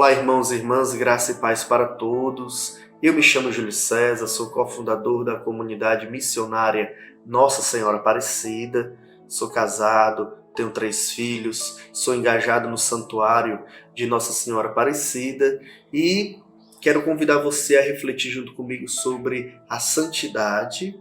Olá, irmãos e irmãs, graça e paz para todos. Eu me chamo Júlio César, sou cofundador da comunidade missionária Nossa Senhora Aparecida. Sou casado, tenho 3 filhos, sou engajado no santuário de Nossa Senhora Aparecida e quero convidar você a refletir junto comigo sobre a santidade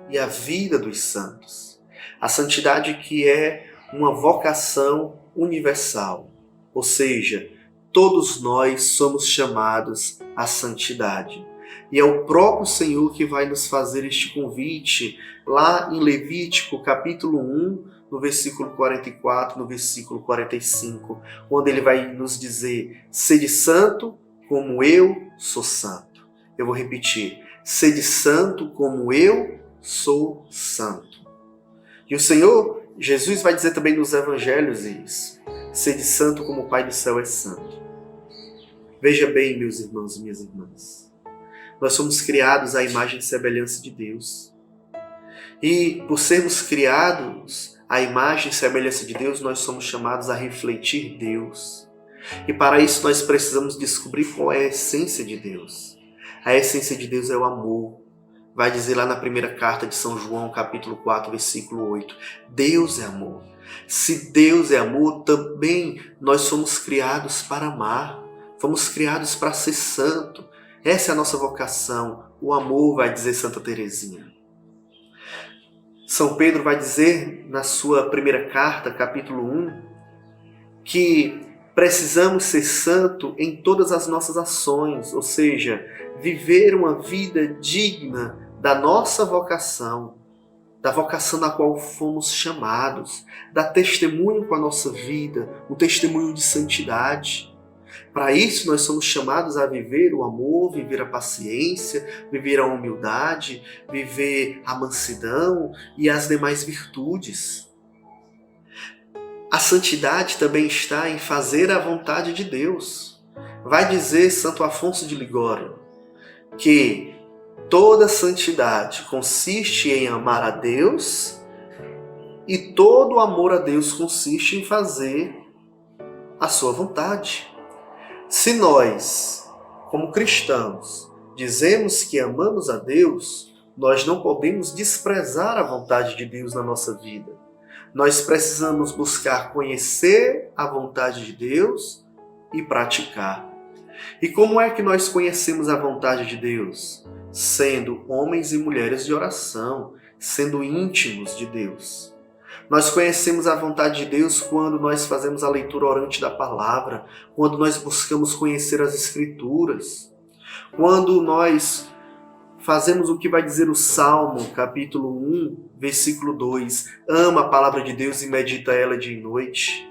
e a vida dos santos. A santidade que é uma vocação universal, ou seja, todos nós somos chamados à santidade. E é o próprio Senhor que vai nos fazer este convite lá em Levítico, capítulo 1, no versículo 44, no versículo 45, onde ele vai nos dizer: sede santo como eu sou santo. Eu vou repetir: sede santo como eu sou santo. E o Senhor Jesus vai dizer também nos evangelhos isso: sede santo como o Pai do céu é santo. Veja bem, meus irmãos e minhas irmãs, nós somos criados à imagem e semelhança de Deus. E por sermos criados à imagem e semelhança de Deus, nós somos chamados a refletir Deus. E para isso nós precisamos descobrir qual é a essência de Deus. A essência de Deus é o amor. Vai dizer lá na primeira carta de São João, capítulo 4, versículo 8. Deus é amor. Se Deus é amor, também nós somos criados para amar. Fomos criados para ser santo. Essa é a nossa vocação. O amor, vai dizer Santa Teresinha. São Pedro vai dizer na sua primeira carta, capítulo 1, que precisamos ser santo em todas as nossas ações, ou seja, viver uma vida digna da nossa vocação, da vocação na qual fomos chamados, dar testemunho com a nossa vida, um testemunho de santidade. Para isso nós somos chamados a viver o amor, viver a paciência, viver a humildade, viver a mansidão e as demais virtudes. A santidade também está em fazer a vontade de Deus. Vai dizer Santo Afonso de Ligório que toda santidade consiste em amar a Deus e todo amor a Deus consiste em fazer a sua vontade. Se nós, como cristãos, dizemos que amamos a Deus, nós não podemos desprezar a vontade de Deus na nossa vida. Nós precisamos buscar conhecer a vontade de Deus e praticar. E como é que nós conhecemos a vontade de Deus? Sendo homens e mulheres de oração, sendo íntimos de Deus. Nós conhecemos a vontade de Deus quando nós fazemos a leitura orante da palavra, quando nós buscamos conhecer as Escrituras, quando nós fazemos o que vai dizer o Salmo, capítulo 1, versículo 2, ama a palavra de Deus e medita ela dia e noite.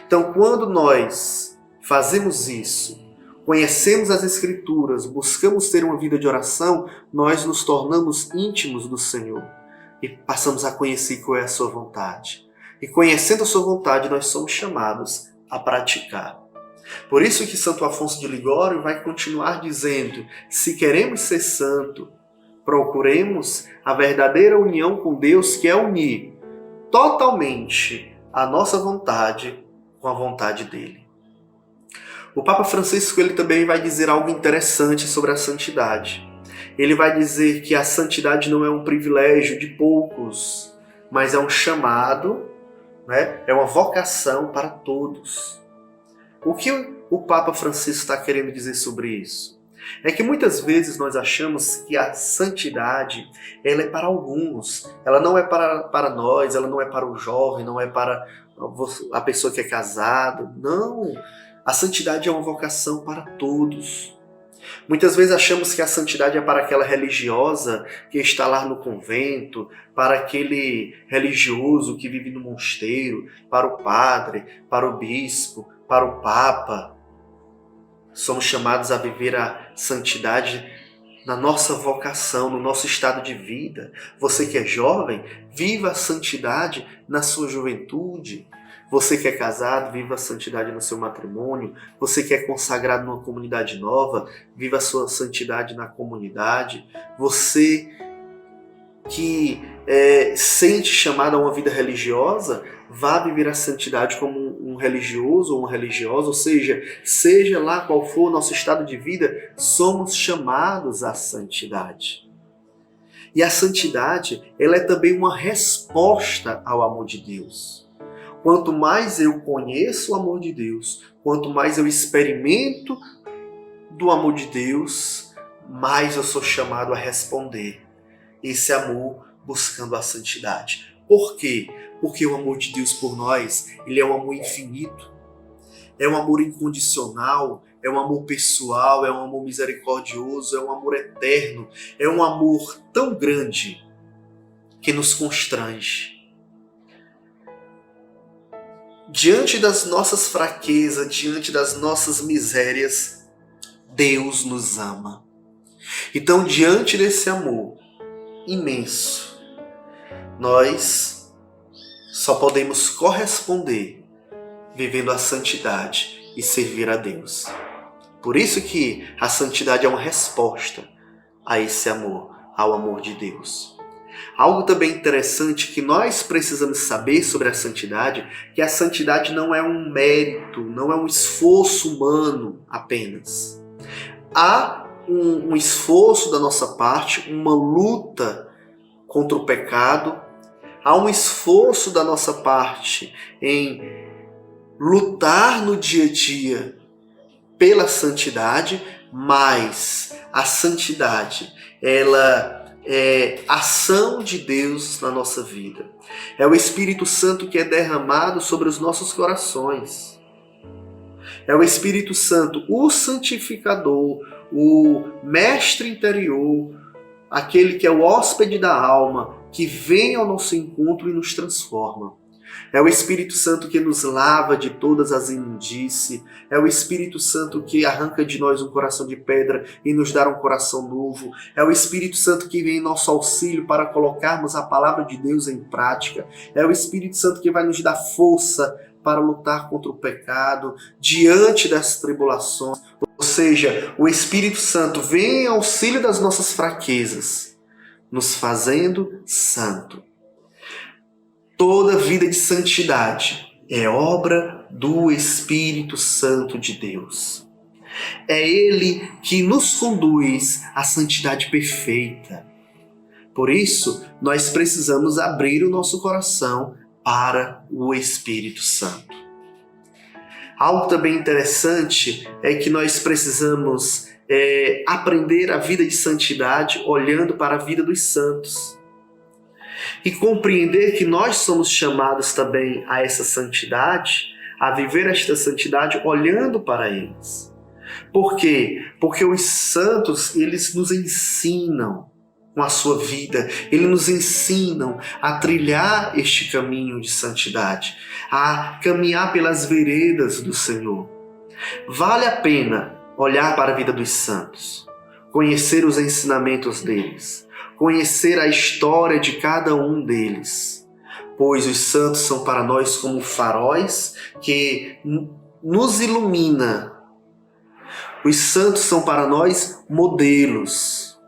Então, quando nós fazemos isso, conhecemos as Escrituras, buscamos ter uma vida de oração, nós nos tornamos íntimos do Senhor. E passamos a conhecer qual é a sua vontade. E conhecendo a sua vontade, nós somos chamados a praticar. Por isso que Santo Afonso de Ligório vai continuar dizendo: se queremos ser santo, procuremos a verdadeira união com Deus, que é unir totalmente a nossa vontade com a vontade dele. O Papa Francisco ele também vai dizer algo interessante sobre a santidade. Ele vai dizer que a santidade não é um privilégio de poucos, mas é um chamado, né? É uma vocação para todos. O que o Papa Francisco está querendo dizer sobre isso? É que muitas vezes nós achamos que a santidade ela é para alguns, ela não é para nós, ela não é para o jovem, não é para a pessoa que é casada. Não, a santidade é uma vocação para todos. Muitas vezes achamos que a santidade é para aquela religiosa que está lá no convento, para aquele religioso que vive no mosteiro, para o padre, para o bispo, para o papa. Somos chamados a viver a santidade na nossa vocação, no nosso estado de vida. Você que é jovem, viva a santidade na sua juventude. Você que é casado, viva a santidade no seu matrimônio. Você que é consagrado numa comunidade nova, viva a sua santidade na comunidade. Você que sente chamado a uma vida religiosa, vá viver a santidade como um religioso ou uma religiosa, ou seja lá qual for o nosso estado de vida, somos chamados à santidade. E a santidade, ela é também uma resposta ao amor de Deus. Quanto mais eu conheço o amor de Deus, quanto mais eu experimento do amor de Deus, mais eu sou chamado a responder esse amor buscando a santidade. Por quê? Porque o amor de Deus por nós, ele é um amor infinito, é um amor incondicional, é um amor pessoal, é um amor misericordioso, é um amor eterno, é um amor tão grande que nos constrange. Diante das nossas fraquezas, diante das nossas misérias, Deus nos ama. Então, diante desse amor imenso, nós só podemos corresponder vivendo a santidade e servir a Deus. Por isso que a santidade é uma resposta a esse amor, ao amor de Deus. Algo também interessante que nós precisamos saber sobre a santidade, que a santidade não é um mérito, não é um esforço humano apenas. Há um esforço da nossa parte, uma luta contra o pecado, há um esforço da nossa parte em lutar no dia a dia pela santidade, mas a santidade, ela é ação de Deus na nossa vida. É o Espírito Santo que é derramado sobre os nossos corações. É o Espírito Santo, o santificador, o mestre interior, aquele que é o hóspede da alma, que vem ao nosso encontro e nos transforma. É o Espírito Santo que nos lava de todas as imundícies. É o Espírito Santo que arranca de nós um coração de pedra e nos dá um coração novo. É o Espírito Santo que vem em nosso auxílio para colocarmos a palavra de Deus em prática. É o Espírito Santo que vai nos dar força para lutar contra o pecado diante das tribulações. Ou seja, o Espírito Santo vem em auxílio das nossas fraquezas, nos fazendo santo. Toda vida de santidade é obra do Espírito Santo de Deus. É Ele que nos conduz à santidade perfeita. Por isso, nós precisamos abrir o nosso coração para o Espírito Santo. Algo também interessante é que nós precisamos aprender a vida de santidade olhando para a vida dos santos. E compreender que nós somos chamados também a essa santidade, a viver esta santidade olhando para eles. Por quê? Porque os santos, eles nos ensinam com a sua vida, eles nos ensinam a trilhar este caminho de santidade, a caminhar pelas veredas do Senhor. Vale a pena olhar para a vida dos santos, conhecer os ensinamentos deles, conhecer a história de cada um deles, pois os santos são para nós como faróis que nos ilumina. Os santos são para nós modelos.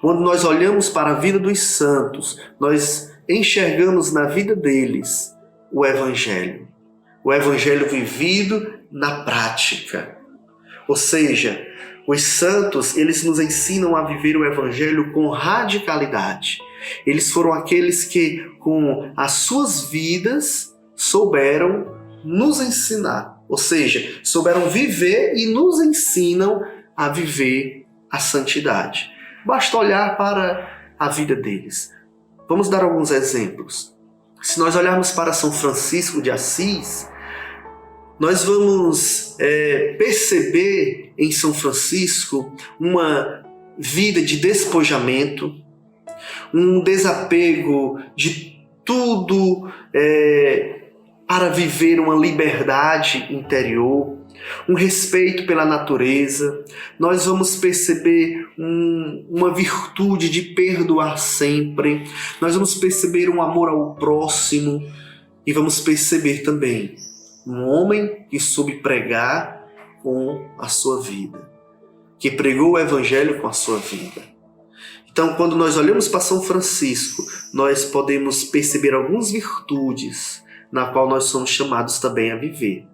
Quando nós olhamos para a vida dos santos, nós enxergamos na vida deles o Evangelho vivido na prática. Ou seja, os santos, eles nos ensinam a viver o Evangelho com radicalidade. Eles foram aqueles que, com as suas vidas, souberam nos ensinar. Ou seja, souberam viver e nos ensinam a viver a santidade. Basta olhar para a vida deles. Vamos dar alguns exemplos. Se nós olharmos para São Francisco de Assis, nós vamos perceber em São Francisco uma vida de despojamento, um desapego de tudo para viver uma liberdade interior, um respeito pela natureza. Nós vamos perceber uma virtude de perdoar sempre. Nós vamos perceber um amor ao próximo e vamos perceber também um homem que soube pregar com a sua vida, que pregou o Evangelho com a sua vida. Então, quando nós olhamos para São Francisco, nós podemos perceber algumas virtudes na qual nós somos chamados também a viver.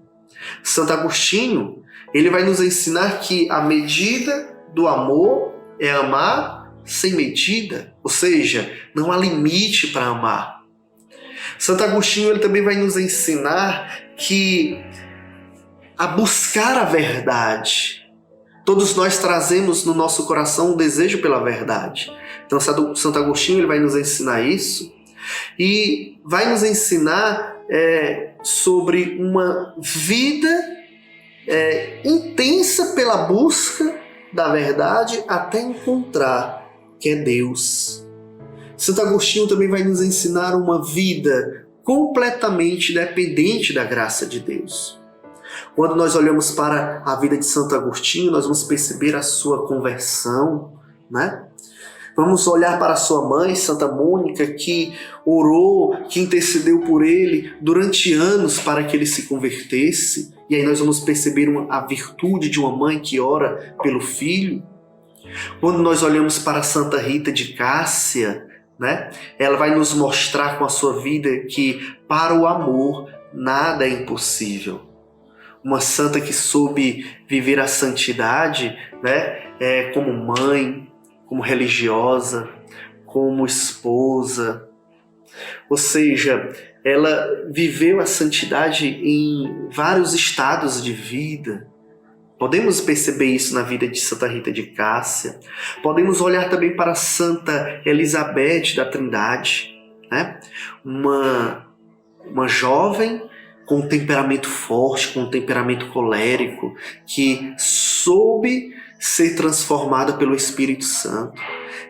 Santo Agostinho, ele vai nos ensinar que a medida do amor é amar sem medida, ou seja, não há limite para amar. Santo Agostinho, ele também vai nos ensinar que a buscar a verdade. Todos nós trazemos no nosso coração um desejo pela verdade. Então, Santo Agostinho, ele vai nos ensinar isso e vai nos ensinar sobre uma vida intensa pela busca da verdade até encontrar que é Deus. Santo Agostinho também vai nos ensinar uma vida completamente dependente da graça de Deus. Quando nós olhamos para a vida de Santo Agostinho, nós vamos perceber a sua conversão, né? Vamos olhar para a sua mãe, Santa Mônica, que orou, que intercedeu por ele durante anos para que ele se convertesse. E aí nós vamos perceber a virtude de uma mãe que ora pelo filho. Quando nós olhamos para Santa Rita de Cássia, né? Ela vai nos mostrar com a sua vida que para o amor nada é impossível. Uma santa que soube viver a santidade, né? Como mãe, como religiosa, como esposa. Ou seja, ela viveu a santidade em vários estados de vida. Podemos perceber isso na vida de Santa Rita de Cássia. Podemos olhar também para Santa Elizabeth da Trindade, né? Uma jovem com um temperamento forte, com um temperamento colérico, que soube ser transformada pelo Espírito Santo,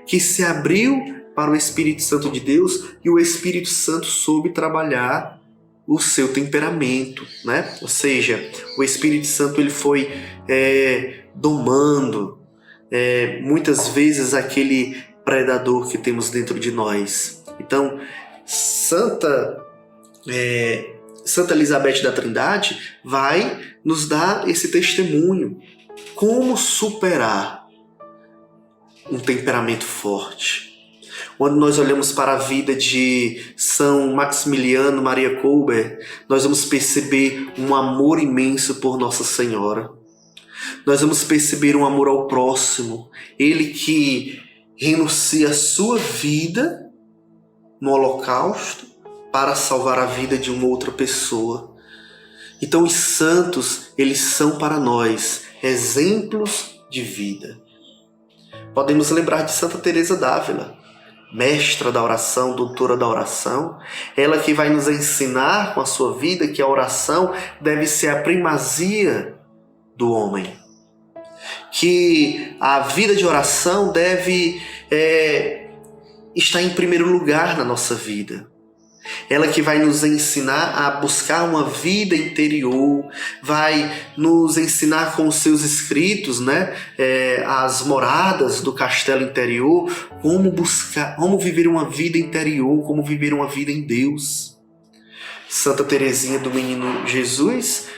que se abriu para o Espírito Santo de Deus e o Espírito Santo soube trabalhar o seu temperamento, né? Ou seja, o Espírito Santo ele foi domando muitas vezes aquele predador que temos dentro de nós. Então, Santa Elizabeth da Trindade vai nos dar esse testemunho. Como superar um temperamento forte? Quando nós olhamos para a vida de São Maximiliano Maria Kolbe, nós vamos perceber um amor imenso por Nossa Senhora. Nós vamos perceber um amor ao próximo. Ele que renuncia a sua vida no holocausto para salvar a vida de uma outra pessoa. Então os santos, eles são para nós exemplos de vida. Podemos lembrar de Santa Teresa d'Ávila, mestra da oração, doutora da oração, ela que vai nos ensinar com a sua vida que a oração deve ser a primazia do homem, que a vida de oração deve estar em primeiro lugar na nossa vida. Ela que vai nos ensinar a buscar uma vida interior, vai nos ensinar com os seus escritos, né, as moradas do castelo interior, como viver uma vida interior, como viver uma vida em Deus. Santa Teresinha do Menino Jesus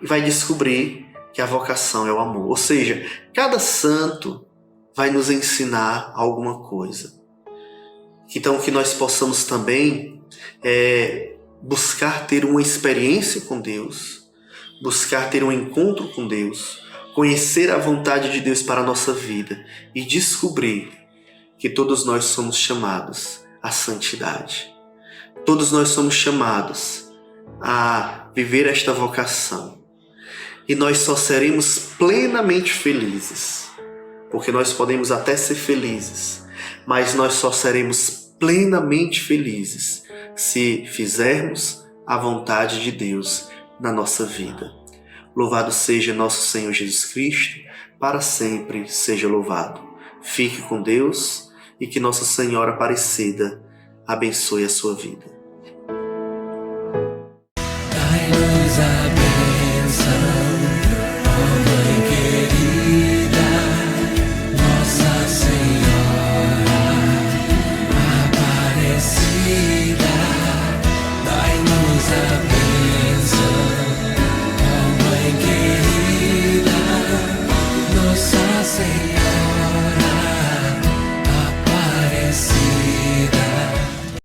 vai descobrir que a vocação é o amor. Ou seja, cada santo vai nos ensinar alguma coisa. Então que nós possamos também buscar ter uma experiência com Deus, buscar ter um encontro com Deus, conhecer a vontade de Deus para a nossa vida e descobrir que todos nós somos chamados à santidade. Todos nós somos chamados a viver esta vocação. E nós só seremos plenamente felizes, porque nós podemos até ser felizes, mas nós só seremos plenamente felizes se fizermos a vontade de Deus na nossa vida. Louvado seja nosso Senhor Jesus Cristo, para sempre seja louvado. Fique com Deus e que Nossa Senhora Aparecida abençoe a sua vida.